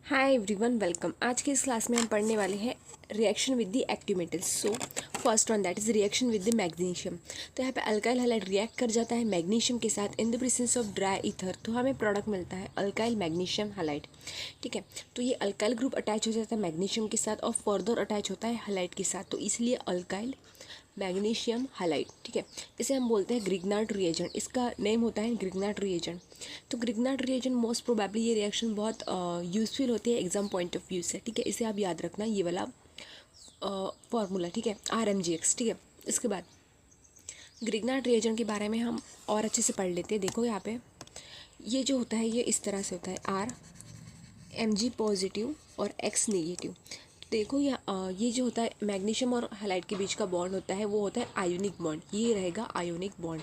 Hi everyone, welcome. आज के इस क्लास में हम पढ़ने वाले हैं reaction with the active metals. So first one that is reaction with the magnesium. तो यहाँ पे अल्काइल हैलाइड रिएक्ट कर जाता है मैग्नीशियम के साथ in the presence of dry ether, तो हमें प्रोडक्ट मिलता है अल्काइल मैग्नीशियम हैलाइड। ठीक है, तो ये अल्काइल ग्रुप अटैच हो जाता है मैग्नीशियम के साथ और फर्दर अटैच होता है हैलाइड के साथ, तो इसलिए अल्काइल मैग्नीशियम हैलाइड। ठीक है, इसे हम बोलते हैं ग्रिग्नार्ड रिएजेंट। इसका नेम होता है ग्रिग्नार्ड रिएजेंट। तो ग्रिग्नार्ड रिएजेंट मोस्ट प्रोबेबली ये रिएक्शन बहुत यूजफुल होती है एग्जाम पॉइंट ऑफ व्यू से। ठीक है, इसे आप याद रखना, ये वाला फॉर्मूला। ठीक है, RMGX। ठीक है, इसके बाद ग्रिग्नार्ड रिएजेंट के बारे में हम और अच्छे से पढ़ लेते हैं। देखो यहाँ पे ये जो होता है ये इस तरह से होता है, RMG पॉजिटिव और X नेगेटिव। देखो ये जो होता है मैग्नीशियम और हैलाइड के बीच का बॉन्ड होता है वो होता है आयोनिक बॉन्ड। ये रहेगा आयोनिक बॉन्ड।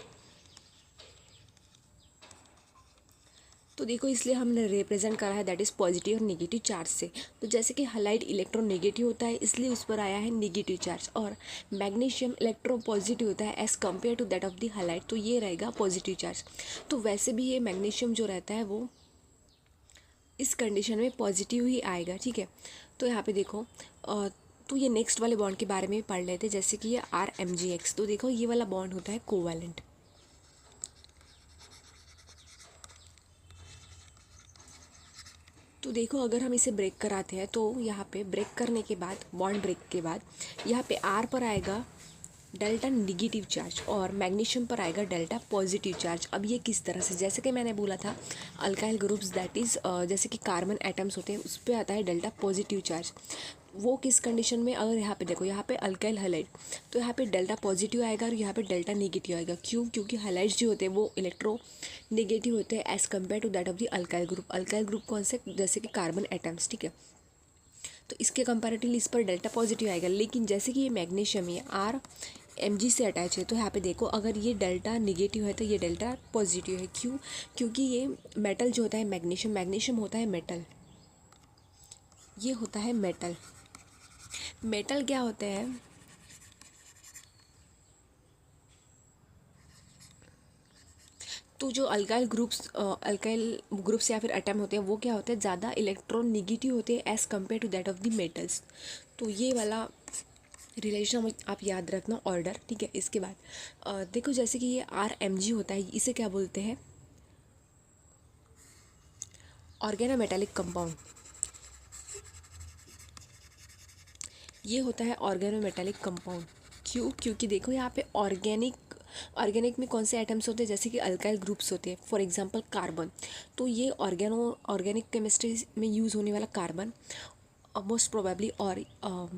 तो देखो इसलिए हमने रिप्रेजेंट करा है दैट इज़ पॉजिटिव और नेगेटिव चार्ज से। तो जैसे कि हैलाइड इलेक्ट्रो नेगेटिव होता है इसलिए उस पर आया है नेगेटिव चार्ज, और मैग्नीशियम इलेक्ट्रो पॉजिटिव होता है as compare to that of the halide, तो ये रहेगा पॉजिटिव चार्ज। तो वैसे भी ये मैग्नीशियम जो रहता है वो इस कंडीशन में पॉजिटिव ही आएगा। ठीक है, तो यहाँ पे देखो तो ये नेक्स्ट वाले बॉन्ड के बारे में पढ़ लेते हैं, जैसे कि ये RMGX। तो देखो ये वाला बॉन्ड होता है कोवैलेंट। तो देखो अगर हम इसे ब्रेक कराते हैं तो यहाँ पे ब्रेक करने के बाद, बॉन्ड ब्रेक के बाद यहाँ पे R पर आएगा डेल्टा निगेटिव चार्ज और मैग्नीशियम पर आएगा डेल्टा पॉजिटिव चार्ज। अब ये किस तरह से, जैसे कि मैंने बोला था अल्काइल ग्रुप्स दैट इज़ जैसे कि कार्बन एटम्स होते हैं उस पर आता है डेल्टा पॉजिटिव चार्ज। वो किस कंडीशन में, अगर यहाँ पे देखो यहाँ पे अल्काइल हैलाइड, तो यहाँ पे डेल्टा पॉजिटिव आएगा और यहाँ पे डेल्टा नेगेटिव आएगा। क्यों? क्योंकि हैलाइड्स जो होते हैं वो इलेक्ट्रो नेगेटिव होते हैं as compare to that of the alkyl group. Alkyl group कौन से, जैसे कि कार्बन एटम्स। ठीक है, तो इसके कंपैरेटिवली इस पर डेल्टा पॉजिटिव आएगा। लेकिन जैसे कि ये मैग्नीशियम ये RMG से अटैच है, तो यहाँ पे देखो अगर ये डेल्टा निगेटिव है तो ये डेल्टा पॉजिटिव है। क्यों? क्योंकि ये मेटल जो होता है मैग्नीशियम, मैग्नीशियम होता है मेटल, ये होता है मेटल। मेटल क्या होते हैं, तो जो अल्काइल ग्रुप्स या फिर एटम होते हैं वो क्या होते हैं, ज़्यादा इलेक्ट्रॉन निगेटिव होते हैं as compare to that of the metals. तो ये वाला रिलेशन आप याद रखना, ऑर्डर। ठीक है, इसके बाद देखो जैसे कि ये RMG होता है, इसे क्या बोलते हैं, ऑर्गेनोमेटेलिक कंपाउंड। ये होता है ऑर्गेनोमेटेलिक कंपाउंड। क्यों? क्योंकि देखो यहाँ पे ऑर्गेनिक में कौन से आइटम्स होते हैं, जैसे कि अल्काइल ग्रुप्स होते हैं, फॉर एग्जांपल कार्बन। तो ये ऑर्गेनिक केमिस्ट्री में यूज़ होने वाला कार्बन मोस्ट प्रोबेबली, और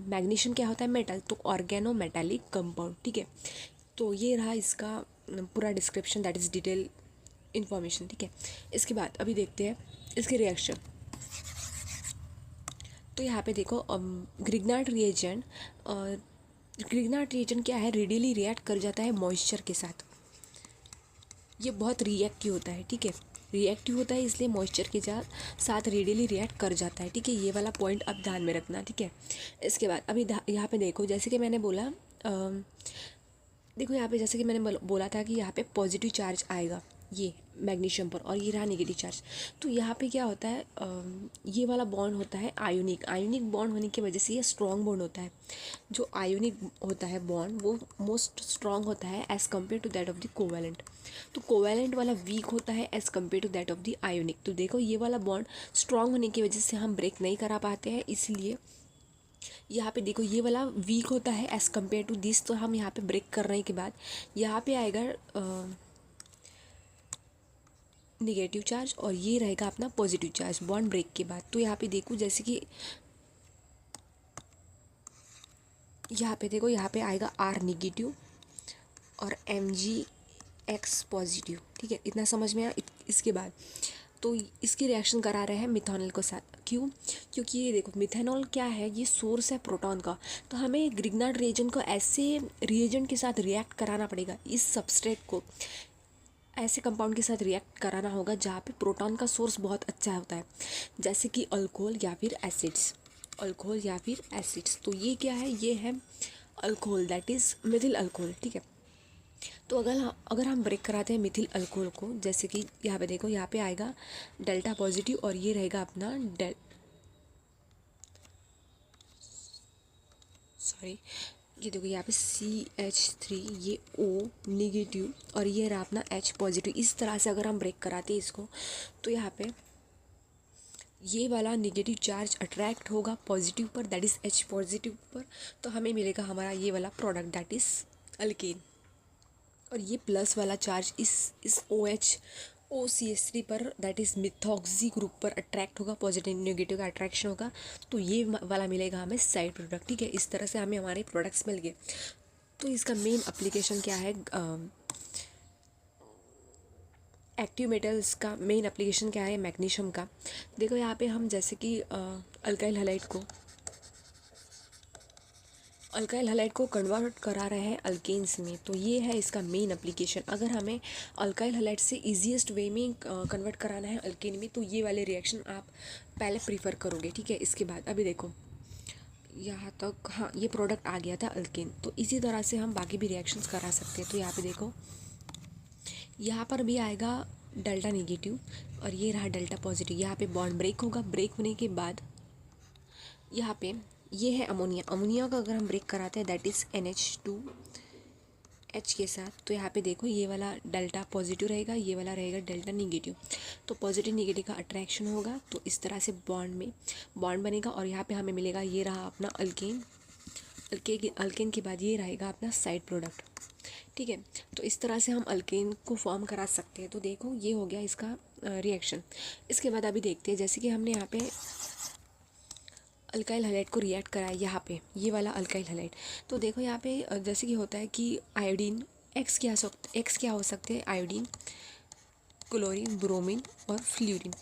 मैग्नीशियम क्या होता है, मेटल, तो ऑर्गेनो मेटालिक कंपाउंड। ठीक है, तो ये रहा इसका पूरा description that is detail information. ठीक है, इसके बाद अभी देखते हैं इसके रिएक्शन। तो यहाँ पे देखो ग्रिग्नार्ड रिएजेंट क्या है, रेडियली रिएक्ट कर जाता है मॉइस्चर के साथ। ये बहुत रिएक्टिव होता है। ठीक है, रिएक्टिव होता है इसलिए मॉइस्चर के साथ रेडियली रिएक्ट कर जाता है। ठीक है, ये वाला पॉइंट अब ध्यान में रखना। ठीक है, इसके बाद अभी यहाँ पे देखो जैसे कि मैंने बोला देखो यहाँ पे जैसे कि मैंने बोला था कि यहाँ पे पॉजिटिव चार्ज आएगा ये मैग्नीशियम पर, और ये रहा नेगेटिव चार्ज। तो यहाँ पे क्या होता है, ये वाला बॉन्ड होता है आयोनिक बॉन्ड होने की वजह से ये स्ट्रॉन्ग बॉन्ड होता है। जो आयोनिक होता है बॉन्ड वो मोस्ट स्ट्रॉन्ग होता है as compare to that of the covalent. तो कोवैलेंट वाला वीक होता है as compare to that of the ionic. तो देखो ये वाला बॉन्ड स्ट्रॉन्ग होने की वजह से हम ब्रेक नहीं करा पाते हैं, इसलिए यहाँ पे देखो ये वाला वीक होता है एज़ कम्पेयर टू दिस। तो हम यहाँ पे ब्रेक करने के बाद यहाँ पे आएगा निगेटिव चार्ज और ये रहेगा अपना पॉजिटिव चार्ज बॉन्ड ब्रेक के बाद। तो यहाँ पे देखो जैसे कि यहाँ पे देखो यहाँ पे आएगा R निगेटिव और MgX पॉजिटिव। ठीक है, इतना समझ में आया। इसके बाद तो इसकी रिएक्शन करा रहे हैं मिथेनॉल के साथ। क्यों? क्योंकि ये देखो मिथेनॉल क्या है, ये सोर्स है प्रोटॉन का। तो हमें ग्रिग्नार्ड रिएजेंट को ऐसे रिएजेंट के साथ रिएक्ट कराना पड़ेगा, इस सबस्ट्रेट को ऐसे कंपाउंड के साथ रिएक्ट कराना होगा जहाँ पे प्रोटॉन का सोर्स बहुत अच्छा होता है, जैसे कि अल्कोहल या फिर एसिड्स। तो ये क्या है, ये है alcohol that is Mithil alcohol. ठीक है, तो अगर हम ब्रेक कराते हैं मिथिल अल्कोहल को, जैसे कि यहाँ पे देखो यहाँ पे आएगा डेल्टा पॉजिटिव और ये रहेगा अपना सॉरी, ये देखो यहाँ पे CH3, ये O निगेटिव और ये रहा अपना H पॉजिटिव। इस तरह से अगर हम ब्रेक कराते हैं इसको, तो यहाँ पे ये वाला निगेटिव चार्ज अट्रैक्ट होगा पॉजिटिव पर, दैट इज़ H पॉजिटिव पर, तो हमें मिलेगा हमारा ये वाला प्रोडक्ट दैट इज़ अल्केन। और ये प्लस वाला चार्ज इस OCH3 पर दैट इज़ मिथॉक्सी ग्रुप पर अट्रैक्ट होगा, पॉजिटिव नेगेटिव का अट्रैक्शन होगा, तो ये वाला मिलेगा हमें साइड प्रोडक्ट। ठीक है, इस तरह से हमें हमारे प्रोडक्ट्स मिल गए। तो इसका मेन एप्लीकेशन क्या है, एक्टिव मेटल्स का मेन एप्लीकेशन क्या है मैग्नीशियम का। देखो यहाँ पे हम जैसे कि अल्काइल हैलाइड को कन्वर्ट करा रहे हैं अल्केन्स में, तो ये है इसका मेन एप्लीकेशन। अगर हमें अल्काइल हैलाइड से इजीएस्ट वे में कन्वर्ट कराना है अल्केन में, तो ये वाले रिएक्शन आप पहले प्रीफर करोगे। ठीक है, इसके बाद अभी देखो यहाँ तक, हाँ ये प्रोडक्ट आ गया था अल्केन, तो इसी तरह से हम बाकी भी रिएक्शंस करा सकते हैं। तो यहाँ पे देखो, यहाँ पर भी आएगा डेल्टा निगेटिव और ये रहा डेल्टा पॉजिटिव। यहाँ पे बॉन्ड ब्रेक होगा, ब्रेक होने के बाद यहाँ पे ये है अमोनिया। अमोनिया का अगर हम ब्रेक कराते हैं दैट इज़ NH2H के साथ, तो यहाँ पे देखो ये वाला डेल्टा पॉजिटिव रहेगा, ये वाला रहेगा डेल्टा निगेटिव। तो पॉजिटिव निगेटिव का अट्रैक्शन होगा, तो इस तरह से बॉन्ड में बॉन्ड बनेगा और यहाँ पे हमें मिलेगा, ये रहा अपना अल्केन। अल्केन के बाद ये रहेगा अपना साइड प्रोडक्ट। ठीक है, तो इस तरह से हम अल्केन को फॉर्म करा सकते हैं। तो देखो ये हो गया इसका रिएक्शन। इसके बाद अभी देखते हैं, जैसे कि हमने यहाँ पे अल्काइल हैलाइड को रिएक्ट करा है, यहाँ पे ये वाला अल्काइल हैलाइड। तो देखो यहाँ पे जैसे कि होता है कि आयोडीन एक्स क्या हो सकते हैं, आयोडीन, क्लोरीन, ब्रोमीन और फ्लोरीन।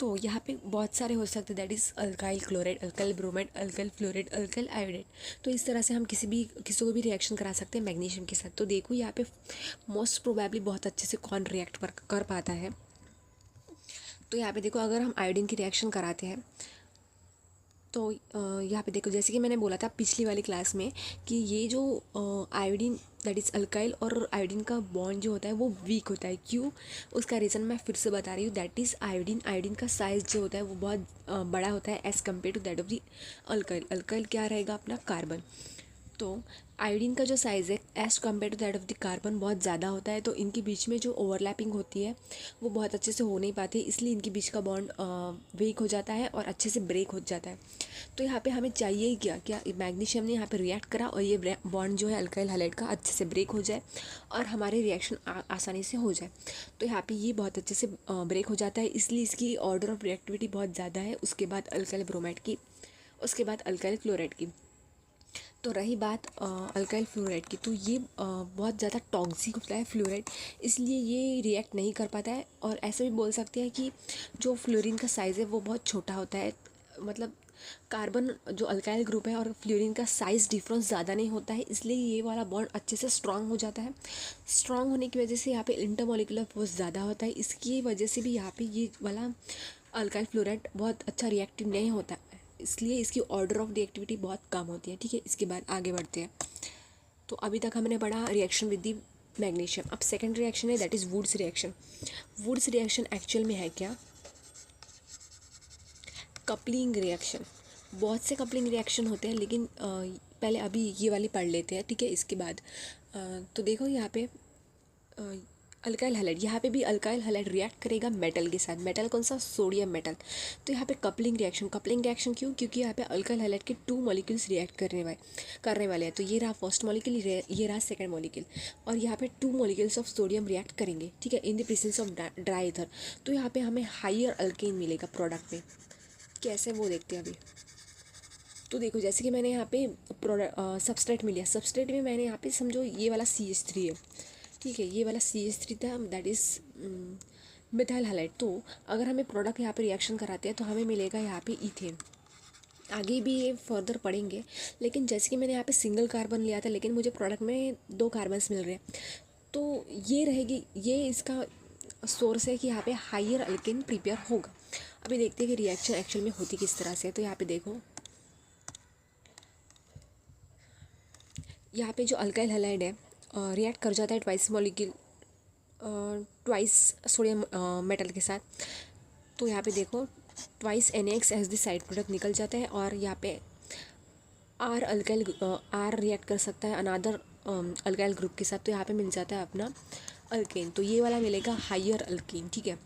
तो यहाँ पे बहुत सारे हो सकते हैं, that is alkyl chloride, alkyl bromide, alkyl fluoride, alkyl iodide. तो इस तरह से हम किसी को भी रिएक्शन करा सकते हैं मैग्नीशियम के साथ। तो देखो यहाँ पे मोस्ट प्रोबेबली बहुत अच्छे से कौन रिएक्ट कर पाता है। तो यहाँ पे देखो, अगर हम आयोडीन की रिएक्शन कराते हैं, तो यहाँ पे देखो, जैसे कि मैंने बोला था पिछली वाली क्लास में कि ये जो आयोडीन दैट इज़ अल्काइल और आयोडीन का बॉन्ड जो होता है वो वीक होता है। क्यों, उसका रीज़न मैं फिर से बता रही हूँ, दैट इज़ आयोडीन का साइज़ जो होता है वो बहुत बड़ा होता है as compare to that of the alkyl. Alkyl क्या रहेगा अपना कार्बन। तो आयोडीन का जो साइज़ है as compare to that of the carbon बहुत ज़्यादा होता है, तो इनके बीच में जो ओवरलैपिंग होती है वो बहुत अच्छे से हो नहीं पाती, इसलिए इनके बीच का बॉन्ड वीक हो जाता है और अच्छे से ब्रेक हो जाता है। तो यहाँ पे हमें चाहिए ही क्या मैग्नीशियम ने यहाँ पे रिएक्ट करा और ये बॉन्ड जो है अल्काइल हैलाइड का अच्छे से ब्रेक हो जाए और हमारे रिएक्शन आसानी से हो जाए। तो यहाँ पे ये बहुत अच्छे से ब्रेक हो जाता है, इसलिए इसकी ऑर्डर ऑफ रिएक्टिविटी बहुत ज़्यादा है। उसके बाद अल्काइल ब्रोमाइड की, उसके बाद अल्काइल क्लोराइड की। तो रही बात अल्काइल फ्लोराइड की, तो ये बहुत ज़्यादा टॉक्सिक होता है फ्लोराइड, इसलिए ये रिएक्ट नहीं कर पाता है। और ऐसे भी बोल सकते हैं कि जो फ्लोरीन का साइज़ है वो बहुत छोटा होता है, मतलब कार्बन जो अल्काइल ग्रुप है और फ्लोरीन का साइज़ डिफरेंस ज़्यादा नहीं होता है, इसलिए ये वाला बॉन्ड अच्छे से स्ट्रांग हो जाता है। स्ट्रांग होने की वजह से यहाँ पे इंटरमोलिकुलर फोर्स ज़्यादा होता है, इसकी वजह से भी यहाँ पे ये वाला अल्काइल फ्लोराइड बहुत अच्छा रिएक्टिव नहीं होता है, इसलिए इसकी ऑर्डर ऑफ रिएक्टिविटी बहुत कम होती है। ठीक है, इसके बाद आगे बढ़ते हैं। तो अभी तक हमने पढ़ा रिएक्शन विद दी मैग्नीशियम। अब सेकंड रिएक्शन है that is Wurtz reaction. Wurtz reaction actual में है क्या, कपलिंग रिएक्शन। बहुत से कपलिंग रिएक्शन होते हैं, लेकिन पहले अभी ये वाली पढ़ लेते हैं। ठीक है, इसके बाद तो देखो यहाँ पे अल्काइल हैलाइड, यहाँ पे भी अल्काइल हैलाइड रिएक्ट करेगा मेटल के साथ। मेटल कौन सा, सोडियम मेटल। तो यहाँ पे कपलिंग रिएक्शन क्यों, क्योंकि यहाँ पे अल्काइल हैलाइड के 2 मॉलिक्यूल्स रिएक्ट करने वाले हैं। तो ये रहा फर्स्ट मॉलिक्यूल, ये रहा सेकंड मॉलिक्यूल, और यहाँ पे 2 मॉलिक्यूल्स ऑफ सोडियम रिएक्ट करेंगे। ठीक है, in the presence of dry ether. तो यहाँ पे हमें हाइयर अल्केन मिलेगा प्रोडक्ट में। कैसे वो देखते हैं अभी। तो देखो, जैसे कि मैंने यहाँ पे सबस्ट्रेट में लिया, सबस्ट्रेट में मैंने यहाँ पे समझो ये वाला CH3 है। ठीक है, ये वाला CH3 था, दैट इज़ मिथाइल हैलाइड। तो अगर हमें प्रोडक्ट यहाँ पे रिएक्शन कराते हैं तो हमें मिलेगा यहाँ पे इथेन। आगे भी ये फर्दर पढ़ेंगे, लेकिन जैसे कि मैंने यहाँ पे सिंगल कार्बन लिया था, लेकिन मुझे प्रोडक्ट में 2 कार्बन्स मिल रहे हैं, तो ये रहेगी, ये इसका सोर्स है कि यहाँ पे हाइयर अल्केन प्रिपेयर होगा। अभी देखते हैं कि रिएक्शन एक्चुअल में होती किस तरह से। तो यहाँ पे देखो, यहाँ पे जो अल्काइल हैलाइड है रिएक्ट कर जाता है ट्वाइस सोडियम मेटल के साथ। तो यहाँ पे देखो twice NaX as the side product निकल जाता है, और यहाँ पे आर अल्काइल आर रिएक्ट कर सकता है अनादर अल्काइल ग्रुप के साथ, तो यहाँ पे मिल जाता है अपना अल्केन, तो ये वाला मिलेगा हायर अल्केन, ठीक है।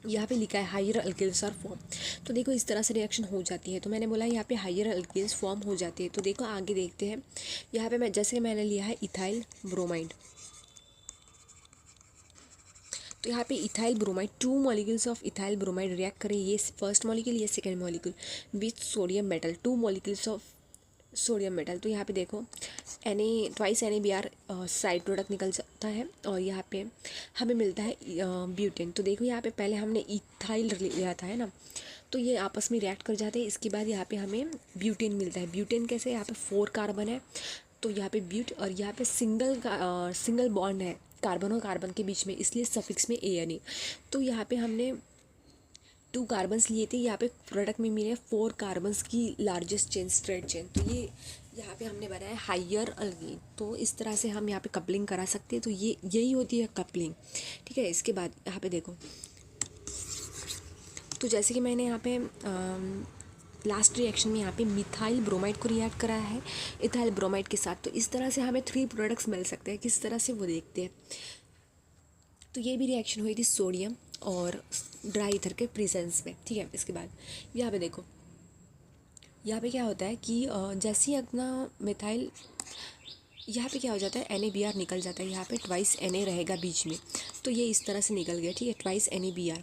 यहाँ पे लिखा है हायर अल्केन्स आर फॉर्म। तो देखो इस तरह से रिएक्शन हो जाती है, तो मैंने बोला यहाँ पे हायर अल्केन्स फॉर्म हो जाती है। तो देखो आगे देखते हैं। यहाँ पे जैसे मैंने लिया है इथाइल ब्रोमाइड, तो यहाँ पे ethyl bromide, 2 molecules of ethyl bromide react करें, ये फर्स्ट मॉलिक्यूल, ये second molecule with sodium metal, 2 molecules of sodium metal. तो यहाँ पे देखो ट्वाइस NaBr साइड प्रोडक्ट निकल जाता है, और यहाँ पे हमें मिलता है ब्यूटेन। तो देखो यहाँ पे पहले हमने इथाइल लिया था, है ना, तो ये आपस में रिएक्ट कर जाते हैं। इसके बाद यहाँ पे हमें ब्यूटेन मिलता है। ब्यूटेन कैसे, यहाँ पे 4 कार्बन है, तो यहाँ पे ब्यूट, और यहाँ पे सिंगल बॉन्ड है कार्बन और कार्बन के बीच में, इसलिए सफिक्स में ANA। तो यहाँ पे हमने 2 कार्बन्स लिए थे, यहाँ पे प्रोडक्ट में मिले 4 कार्बन्स की लार्जेस्ट चेन, स्ट्रेट चेन। तो ये यहाँ पे हमने बनाया हायर अल्कीन। तो इस तरह से हम यहाँ पे कपलिंग करा सकते हैं, तो ये यही होती है कपलिंग, ठीक है। इसके बाद यहाँ पे देखो, तो जैसे कि मैंने यहाँ पे लास्ट रिएक्शन में यहाँ पे मिथाइल ब्रोमाइड को रिएक्ट कराया है इथाइल ब्रोमाइड के साथ, तो इस तरह से हमें 3 प्रोडक्ट्स मिल सकते हैं। किस तरह से वो देखते हैं। तो ये भी रिएक्शन हुई थी सोडियम और ड्राई ईथर के प्रेजेंस में, ठीक है। इसके बाद यहाँ पे देखो, यहाँ पे क्या होता है कि जैसे ही अपना मिथाइल, यहाँ पे क्या हो जाता है NaBr निकल जाता है, यहाँ पे ट्वाइस Na रहेगा बीच में, तो ये इस तरह से निकल गया, ठीक है, ट्वाइस NaBr।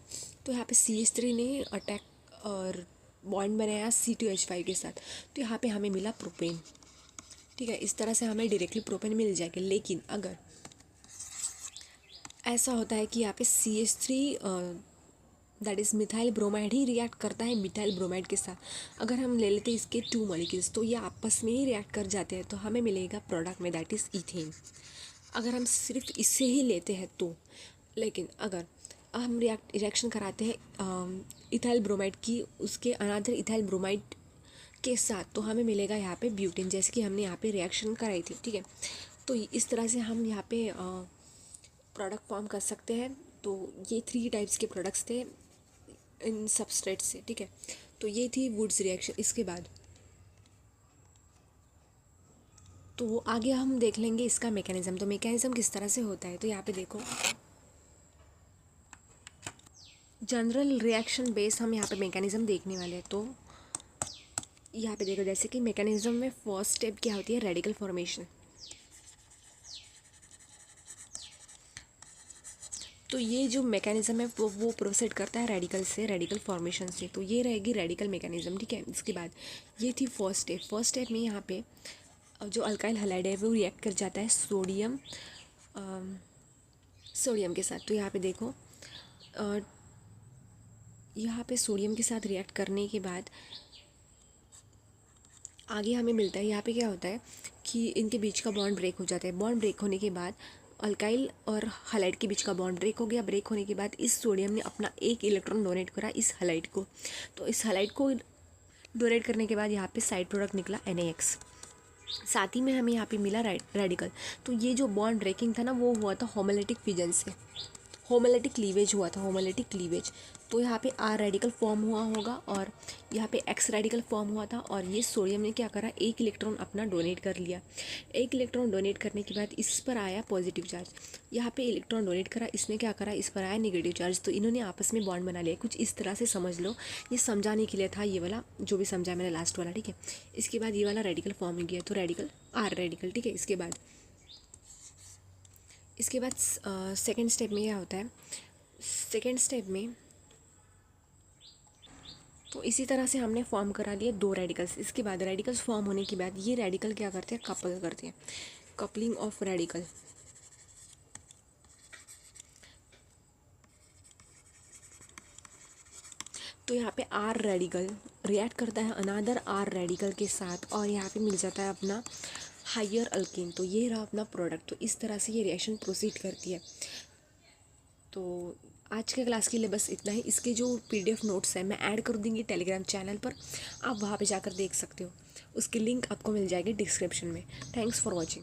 तो यहाँ पे CH3 ने अटैक और बॉन्ड बनाया C2H5 के साथ, तो यहाँ पे हमें मिला प्रोपेन, ठीक है। इस तरह से हमें डायरेक्टली प्रोपेन मिल जाएगा। लेकिन अगर ऐसा होता है कि यहाँ पे CH3 that is methyl bromide he react करता है मिथाइल ब्रोमाइड के साथ, अगर हम ले लेते हैं इसके 2 मॉलिक्यूल्स, तो ये आपस में ही रिएक्ट कर जाते हैं, तो हमें मिलेगा प्रोडक्ट में दैट इज़ इथेन, अगर हम सिर्फ इससे ही लेते हैं तो। लेकिन अगर हम रिएक्शन कराते हैं इथाइल ब्रोमाइड की उसके अनादर इथाइल ब्रोमाइड के साथ, तो हमें मिलेगा यहाँ पे ब्यूटेन, जैसे कि हमने यहाँ पे रिएक्शन कराई थी, ठीक है। तो इस तरह से हम यहाँ पे प्रोडक्ट फॉर्म कर सकते हैं। तो ये 3 टाइप्स के प्रोडक्ट्स थे इन सबस्ट्रेट से, ठीक है। तो ये थी वुड्स रिएक्शन। इसके बाद तो आगे हम देख लेंगे इसका मैकेनिज्म। तो मैकेनिज्म किस तरह से होता है, तो यहाँ पे देखो जनरल रिएक्शन बेस हम यहाँ पे मैकेनिज्म देखने वाले हैं। तो यहाँ पे देखो, जैसे कि मैकेनिज्म में फर्स्ट स्टेप क्या होती है, रेडिकल फॉर्मेशन। तो ये जो मैकेनिज्म है वो प्रोसीड करता है रेडिकल से, रेडिकल फॉर्मेशन से। तो ये रहेगी रेडिकल मैकेनिज्म, ठीक है। इसके बाद ये थी फर्स्ट स्टेप। फर्स्ट स्टेप में यहाँ पे जो अल्काइल हैलाइड है वो रिएक्ट कर जाता है सोडियम के साथ। तो यहाँ पे देखो, यहाँ पे सोडियम के साथ रिएक्ट करने के बाद आगे हमें मिलता है, यहाँ पे क्या होता है कि इनके बीच का बॉन्ड ब्रेक हो जाता है। बॉन्ड ब्रेक होने के बाद अल्काइल और हलाइड के बीच का बॉन्ड ब्रेक हो गया। ब्रेक होने के बाद इस सोडियम ने अपना 1 इलेक्ट्रॉन डोनेट करा इस हलाइड को। तो इस हलाइड को डोनेट करने के बाद यहाँ पे साइड प्रोडक्ट निकला NaX। साथ ही में हमें यहाँ पे मिला रेडिकल। तो ये जो बॉन्ड ब्रेकिंग था ना, वो हुआ था होमोलिटिक फिजन से, होमोलिटिक क्लीवेज हुआ था, होमोलिटिक क्लीवेज। तो यहाँ पे R रेडिकल फॉर्म हुआ होगा और यहाँ पे X रेडिकल फॉर्म हुआ था, और ये सोडियम ने क्या करा, 1 इलेक्ट्रॉन अपना डोनेट कर लिया। 1 इलेक्ट्रॉन डोनेट करने के बाद इस पर आया पॉजिटिव चार्ज। यहाँ पे इलेक्ट्रॉन डोनेट करा, इसने क्या करा, इस पर आया नेगेटिव चार्ज। तो इन्होंने आपस में बॉन्ड बना लिया। कुछ इस तरह से समझ लो, ये समझाने के लिए था ये वाला जो भी समझा मैंने लास्ट वाला, ठीक है। इसके बाद ये वाला रेडिकल फॉर्म हो गया, तो रेडिकल R रेडिकल, ठीक है। इसके बाद सेकेंड स्टेप में क्या होता है, सेकेंड स्टेप में तो इसी तरह से हमने फॉर्म करा दिए 2 रेडिकल्स। इसके बाद रेडिकल्स फॉर्म होने के बाद ये रेडिकल क्या करते हैं, कपल करते हैं, कपलिंग ऑफ रेडिकल। तो यहाँ पे R रेडिकल रिएक्ट करता है अनादर R रेडिकल के साथ, और यहाँ पे मिल जाता है अपना हायर अल्केन। तो ये रहा अपना प्रोडक्ट। तो इस तरह से ये रिएक्शन प्रोसीड करती है। तो आज के क्लास के लिए बस इतना ही। इसके जो PDF नोट्स हैं मैं ऐड कर दूँगी टेलीग्राम चैनल पर, आप वहाँ पे जाकर देख सकते हो। उसकी लिंक आपको मिल जाएगी डिस्क्रिप्शन में। Thanks for watching.